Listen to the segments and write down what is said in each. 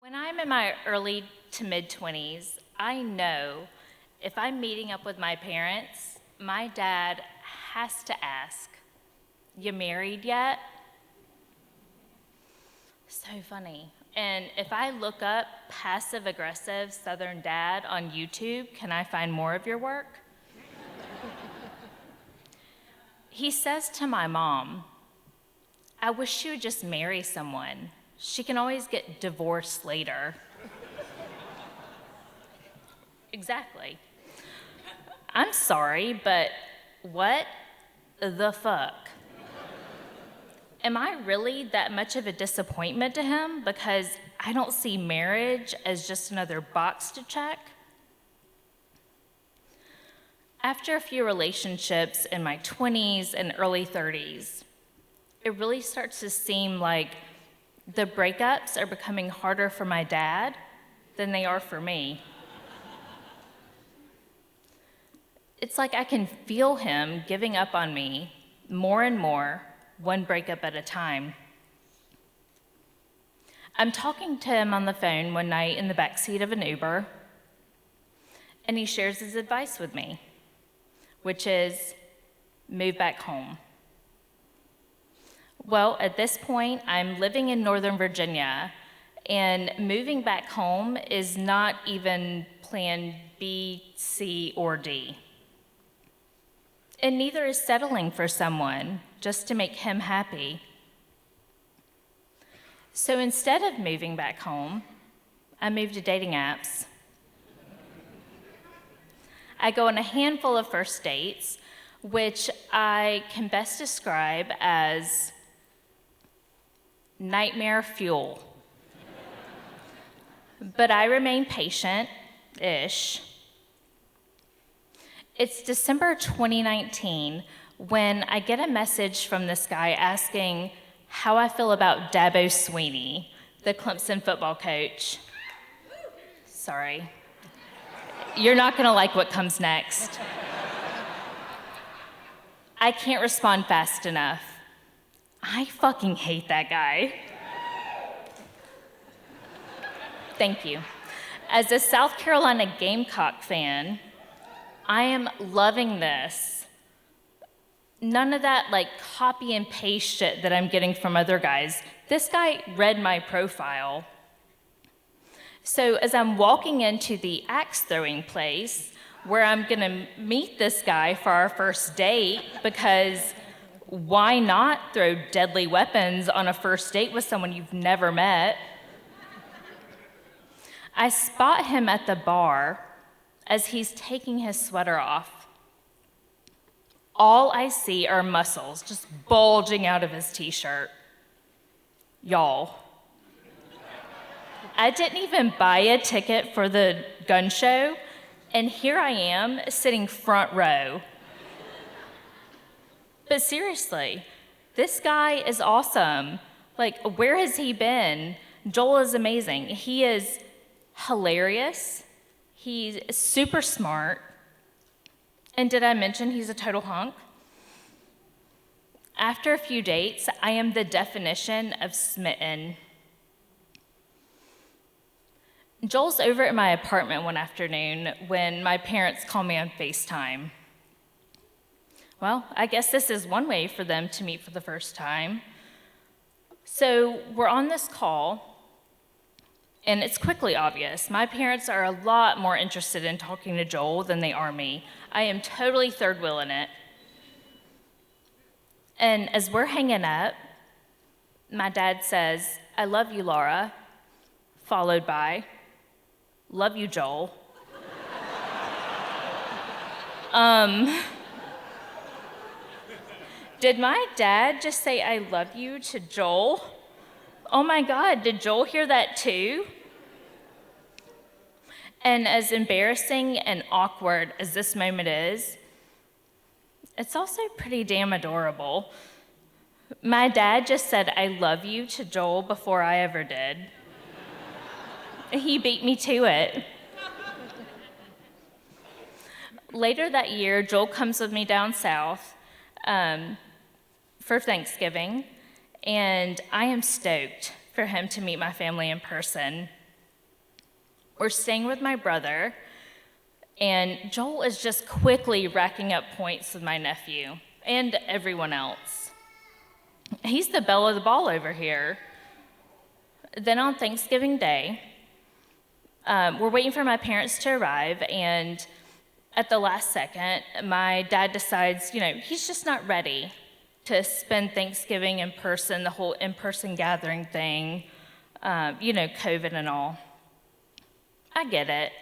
When I'm in my early to mid 20s, I know if I'm meeting up with my parents, my dad has to ask, "You married yet?" So funny. And if I look up passive aggressive Southern dad on YouTube, can I find more of your work? He says to my mom, "I wish she would just marry someone. She can always get divorced later." Exactly. I'm sorry, but what the fuck? Am I really that much of a disappointment to him because I don't see marriage as just another box to check? After a few relationships in my 20s and early 30s, it really starts to seem like the breakups are becoming harder for my dad than they are for me. It's like I can feel him giving up on me more and more, one breakup at a time. I'm talking to him on the phone one night in the backseat of an Uber, and he shares his advice with me, which is move back home. Well, at this point, I'm living in Northern Virginia, and moving back home is not even plan B, C, or D. And neither is settling for someone just to make him happy. So instead of moving back home, I moved to dating apps. I go on a handful of first dates, which I can best describe as nightmare fuel. But I remain patient-ish. It's December 2019 when I get a message from this guy asking how I feel about Dabo Swinney, the Clemson football coach. Sorry. You're not gonna like what comes next. I can't respond fast enough. I fucking hate that guy. Thank you. As a South Carolina Gamecock fan, I am loving this. None of that like copy and paste shit that I'm getting from other guys. This guy read my profile. So as I'm walking into the axe throwing place where I'm gonna meet this guy for our first date, because why not throw deadly weapons on a first date with someone you've never met? I spot him at the bar as he's taking his sweater off. All I see are muscles just bulging out of his t-shirt. Y'all, I didn't even buy a ticket for the gun show, and here I am sitting front row. But seriously, this guy is awesome. Like, where has he been? Joel is amazing. He is hilarious. He's super smart. And did I mention he's a total hunk? After a few dates, I am the definition of smitten. Joel's over at my apartment one afternoon when my parents call me on FaceTime. Well, I guess this is one way for them to meet for the first time. So we're on this call, and it's quickly obvious. My parents are a lot more interested in talking to Joel than they are me. I am totally third wheeling it. And as we're hanging up, my dad says, "I love you, Laura," followed by, "Love you, Joel." Did my dad just say "I love you" to Joel? Oh my God, did Joel hear that too? And as embarrassing and awkward as this moment is, it's also pretty damn adorable. My dad just said "I love you" to Joel before I ever did. He beat me to it. Later that year, Joel comes with me down south for Thanksgiving, and I am stoked for him to meet my family in person. We're staying with my brother, and Joel is just quickly racking up points with my nephew and everyone else. He's the belle of the ball over here. Then on Thanksgiving Day, we're waiting for my parents to arrive, and at the last second, my dad decides, he's just not ready to spend Thanksgiving in person, the whole in-person gathering thing, COVID and all. I get it.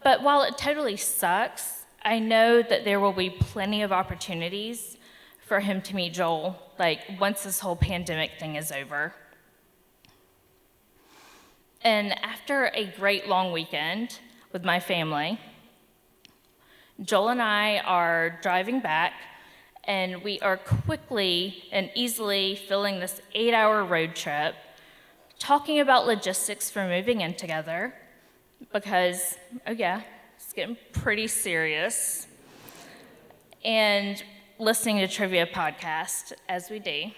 But while it totally sucks, I know that there will be plenty of opportunities for him to meet Joel, once this whole pandemic thing is over. And after a great long weekend with my family, Joel and I are driving back, and we are quickly and easily filling this 8-hour road trip, talking about logistics for moving in together, because, it's getting pretty serious, and listening to trivia podcast as we do.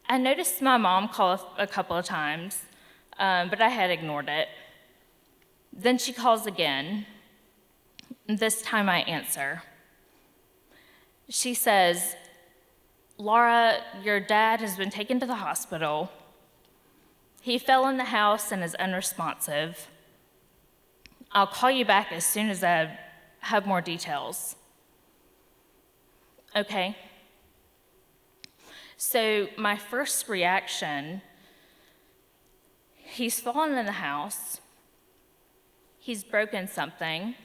I noticed my mom call a couple of times, but I had ignored it. Then she calls again. This time I answer. She says, "Laura, your dad has been taken to the hospital. He fell in the house and is unresponsive. I'll call you back as soon as I have more details." Okay. So my first reaction, he's fallen in the house. He's broken something.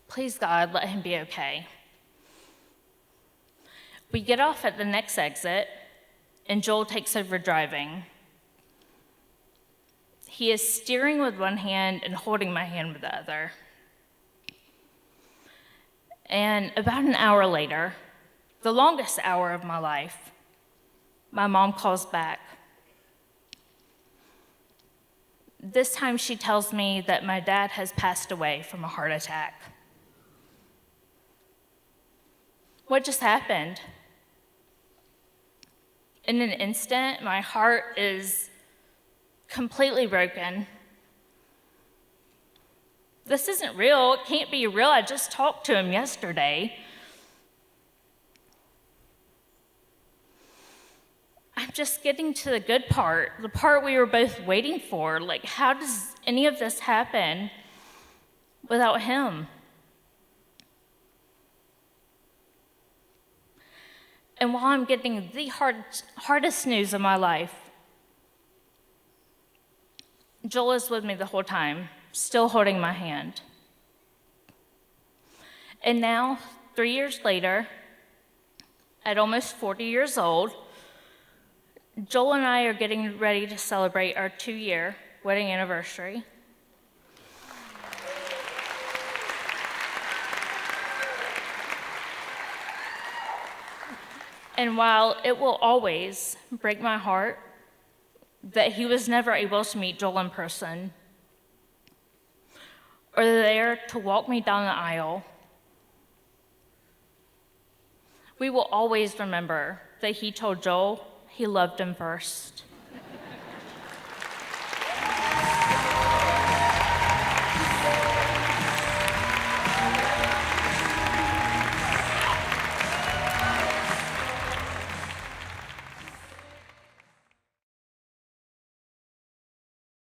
Please, God, let him be okay. We get off at the next exit, and Joel takes over driving. He is steering with one hand and holding my hand with the other. And about an hour later, the longest hour of my life, my mom calls back. This time she tells me that my dad has passed away from a heart attack. What just happened? In an instant, my heart is completely broken. This isn't real. It can't be real. I just talked to him yesterday. I'm just getting to the good part, the part we were both waiting for. How does any of this happen without him? And while I'm getting the hardest news of my life, Joel is with me the whole time, still holding my hand. And now, 3 years later, at almost 40 years old, Joel and I are getting ready to celebrate our 2-year wedding anniversary. And while it will always break my heart that he was never able to meet Joel in person, or there to walk me down the aisle, we will always remember that he told Joel he loved him first.